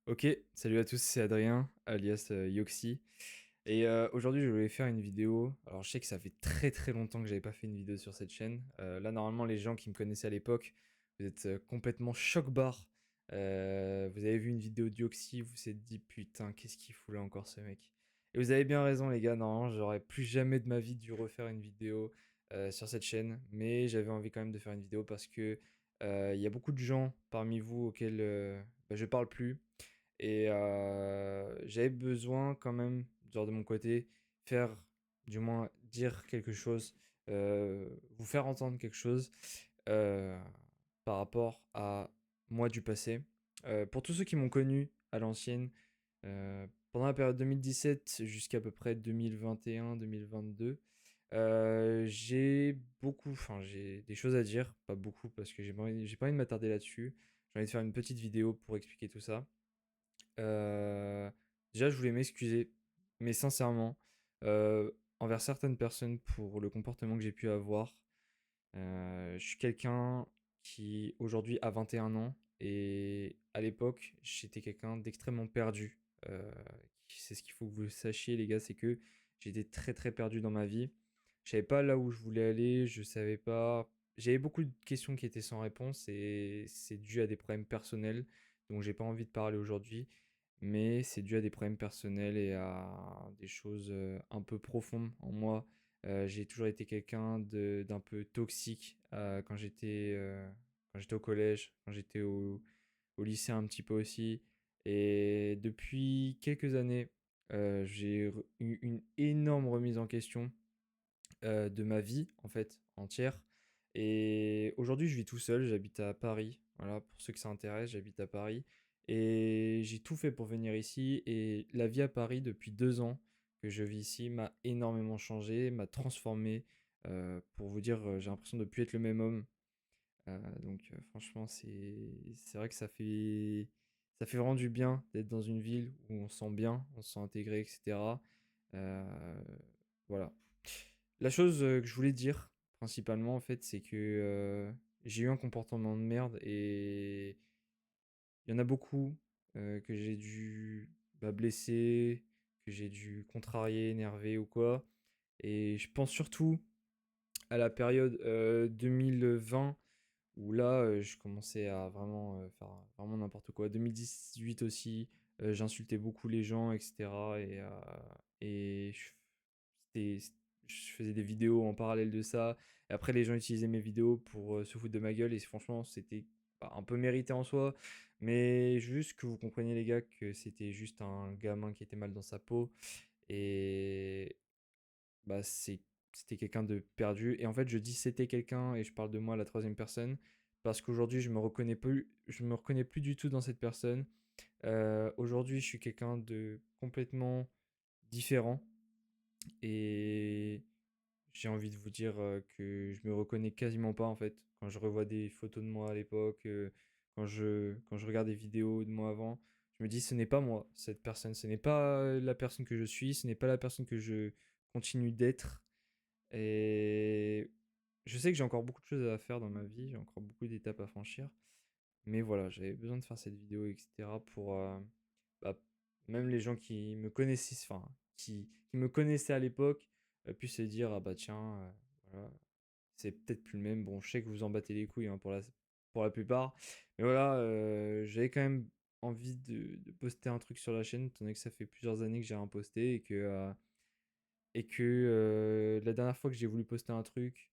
Ok, salut à tous, c'est Adrien, alias Yoxi. Et aujourd'hui, je voulais faire une vidéo. Alors, je sais que ça fait très très longtemps que j'avais pas fait une vidéo sur cette chaîne. Là, normalement, les gens qui me connaissaient à l'époque, vous êtes complètement choc-barre. Vous avez vu une vidéo de Yoxi, vous vous êtes dit putain, qu'est-ce qu'il fout là encore ce mec? Et vous avez bien raison, les gars. Normalement, j'aurais plus jamais de ma vie dû refaire une vidéo sur cette chaîne. Mais j'avais envie quand même de faire une vidéo parce que il y a beaucoup de gens parmi vous auxquels je parle plus. Et j'avais besoin quand même, genre de mon côté, faire, du moins dire quelque chose, vous faire entendre quelque chose euh, par rapport à moi du passé. Pour tous ceux qui m'ont connu à l'ancienne, pendant la période 2017 jusqu'à peu près 2021-2022, j'ai des choses à dire, pas beaucoup parce que j'ai pas envie de m'attarder là-dessus. J'ai envie de faire une petite vidéo pour expliquer tout ça. Heu, Déjà, je voulais m'excuser, mais sincèrement, envers certaines personnes pour le comportement que j'ai pu avoir. Je suis quelqu'un qui aujourd'hui a 21 ans et à l'époque, j'étais quelqu'un d'extrêmement perdu. Heu, c'est ce qu'il faut que vous sachiez les gars, c'est que j'étais très, très perdu dans ma vie. Je savais pas là où je voulais aller, je savais pas j'avais beaucoup de questions qui étaient sans réponse et c'est dû à des problèmes personnels dont j'ai pas envie de parler aujourd'hui, mais c'est dû à des problèmes personnels et à des choses, un peu profondes en moi. J'ai toujours été quelqu'un d'un peu toxique quand j'étais au collège, quand j'étais au lycée un petit peu aussi. Et depuis quelques années, eu une énorme remise en question de ma vie, en fait, entière. Et aujourd'hui, je vis tout seul, j'habite à Paris. Voilà, pour ceux que ça intéresse, j'habite à Paris. Et j'ai tout fait pour venir ici. Et la vie à Paris, depuis 2 ans que je vis ici, m'a énormément changé, m'a transformé. Pour vous dire, j'ai l'impression de ne plus être le même homme. Franchement, c'est vrai que ça fait vraiment du bien d'être dans une ville où on se sent bien, on se sent intégré, etc. Euh, voilà. La chose que je voulais dire, principalement, en fait, c'est que j'ai eu un comportement de merde et il y en a beaucoup que j'ai dû blesser, que j'ai dû contrarier, énerver ou quoi. Et je pense surtout à la période 2020 où là, je commençais à vraiment faire vraiment n'importe quoi. 2018 aussi, j'insultais beaucoup les gens, etc. Et c'était- je faisais des vidéos en parallèle de ça. Et après, les gens utilisaient mes vidéos pour se foutre de ma gueule. Et franchement, c'était un peu mérité en soi. Mais juste que vous compreniez, les gars, que c'était juste un gamin qui était mal dans sa peau. Et c'était quelqu'un de perdu. Et en fait, je dis c'était quelqu'un et je parle de moi à la troisième personne parce qu'aujourd'hui, je me reconnais plus du tout dans cette personne. Aujourd'hui, je suis quelqu'un de complètement différent et j'ai envie de vous dire que je me reconnais quasiment pas en fait quand je revois des photos de moi à l'époque, quand je regarde des vidéos de moi avant. Je me dis ce n'est pas moi cette personne, ce n'est pas la personne que je suis, ce n'est pas la personne que je continue d'être. Et je sais que j'ai encore beaucoup de choses à faire dans ma vie, j'ai encore beaucoup d'étapes à franchir. Mais voilà, j'avais besoin de faire cette vidéo, etc. pour bah, même les gens qui me connaissaient, enfin, qui me connaissaient à l'époque, puissent se dire, ah bah tiens, voilà, c'est peut-être plus le même. Bon, je sais que vous en battez les couilles hein, pour la plupart. Mais voilà, j'avais quand même envie de poster un truc sur la chaîne, étant donné que ça fait plusieurs années que j'ai rien posté et que la dernière fois que j'ai voulu poster un truc,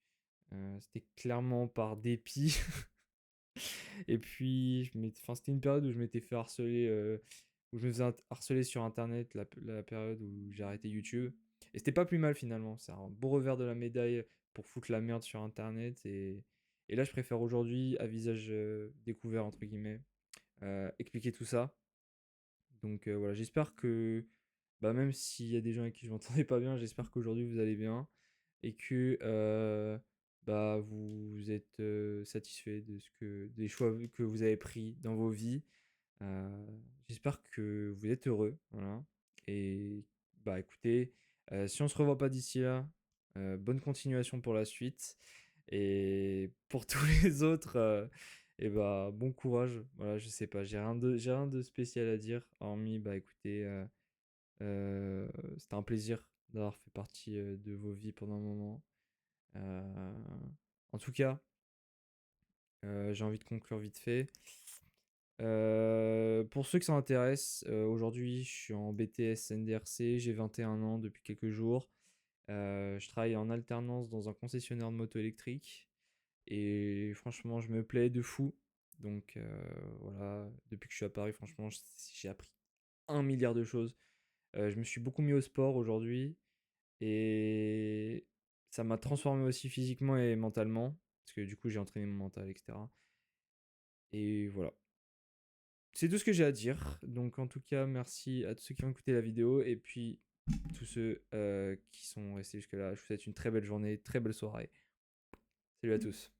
c'était clairement par dépit. Et puis, enfin, c'était une période où je m'étais fait harceler, où je me faisais harceler sur Internet, la période où j'ai arrêté YouTube. Et c'était pas plus mal finalement. C'est un beau revers de la médaille pour foutre la merde sur Internet. Et là, je préfère aujourd'hui, à visage découvert, entre guillemets, expliquer tout ça. Donc voilà, j'espère que, bah, même s'il y a des gens avec qui je m'entendais pas bien, j'espère qu'aujourd'hui vous allez bien et que vous êtes satisfait des choix que vous avez pris dans vos vies. Euh, J'espère que vous êtes heureux. Voilà. Et bah écoutez, si on se revoit pas d'ici là, bonne continuation pour la suite. Et pour tous les autres, Et bah, bon courage. Voilà, je sais pas, j'ai rien de spécial à dire, hormis, bah écoutez, c'était un plaisir d'avoir fait partie de vos vies pendant un moment. Euh, En tout cas, j'ai envie de conclure vite fait. Pour ceux que ça intéresse, aujourd'hui je suis en BTS NDRC, j'ai 21 ans depuis quelques jours. Je travaille en alternance dans un concessionnaire de moto électrique et franchement je me plais de fou. Donc voilà, depuis que je suis à Paris, franchement j'ai appris un milliard de choses. Je me suis beaucoup mis au sport aujourd'hui et ça m'a transformé aussi physiquement et mentalement parce que du coup j'ai entraîné mon mental, etc. Et voilà. C'est tout ce que j'ai à dire. Donc en tout cas, merci à tous ceux qui ont écouté la vidéo et puis tous ceux qui sont restés jusque-là. Je vous souhaite une très belle journée, très belle soirée. Salut à tous.